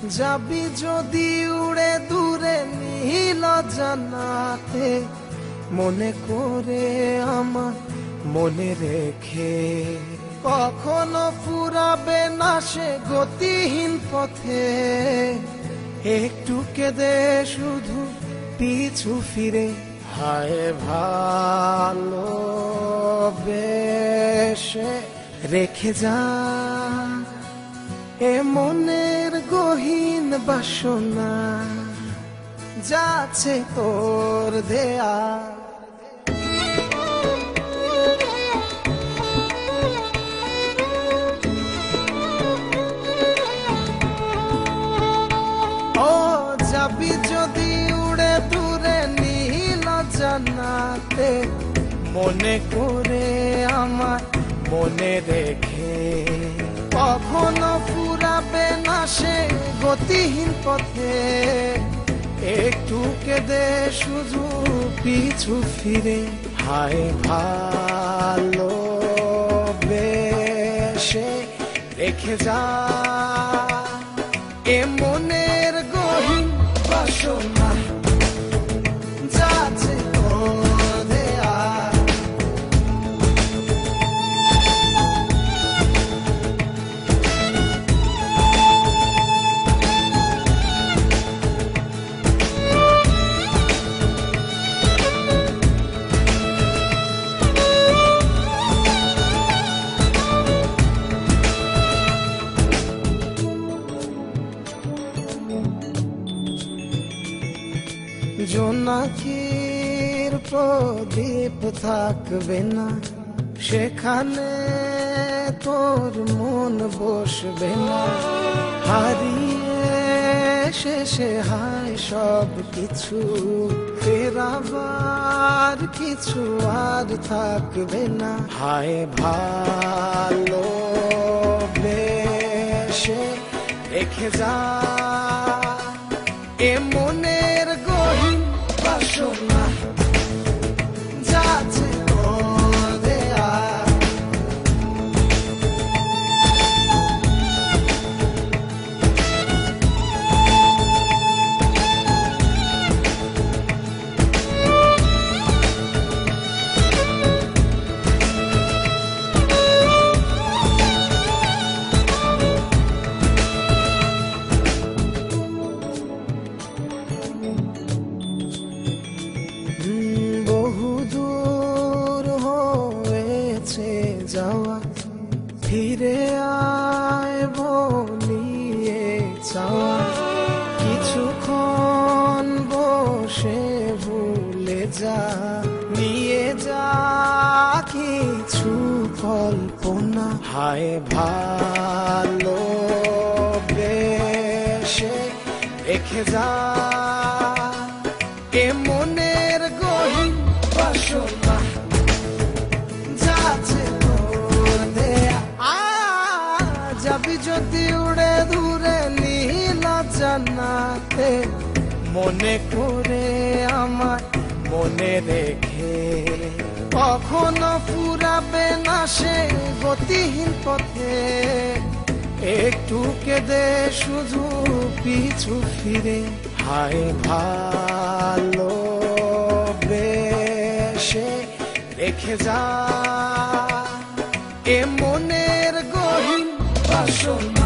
যাবি যদি উড়ে দূরে নীল জান্নাতে, মনে করে আমার মনে রেখে কখনো ফুরাবে না সে গতিহীন পথে। একটু কেঁদে শুধু পিছু ফিরে হায় ভালোবেসে রেখে যা এ মনের গহীন বাসনা, যাচ্ছে তোর দেয়া। ও যাবি যদি উড়ে দূরে নীল জান্নাতে, মনে করে আমার মনে রেখে কখনো ফুরাবে না সে গতিহীন পথে। একটু কেঁদে শুধু পিছু ফিরে হায় ভালোবেসে রেখে যা এ মনের গহীন বাসনা, যাচ্ছে তোর দেয়া। জোনাকির প্রদীপ থাকবে না সেখানে, তোর মন বসবে না। হারিয়ে শেষে হায় সব কিছু, ফেরাবার কিছু আর থাকবে না। হায় ভালোবেসে রেখে যা এ মনের গহীন বাসনা, যাচ্ছে তোর দেয়া। বহুদূর হয়েছে যাওয়া, ফিরে আয় বলিয়ে চাওয়া। কিছুক্ষণ বসে ভুলে যা, নিয়ে যা কিছু কল্পনা। হায় ভালোবেসে রেখে যা এ মনের গহীন বাসনা, যাচ্ছে তোর দেয়া। যাবি যদি উড়ে দূরে নীল জান্নাতে, মনে করে আমার মনে রেখে কখনো ফুরাবে না সে গতিহীন পথে। একটু কেঁদে শুধু পিছু ফিরে হায় ভালোবেসে রেখে যা এ মনের গহীন বাসনা।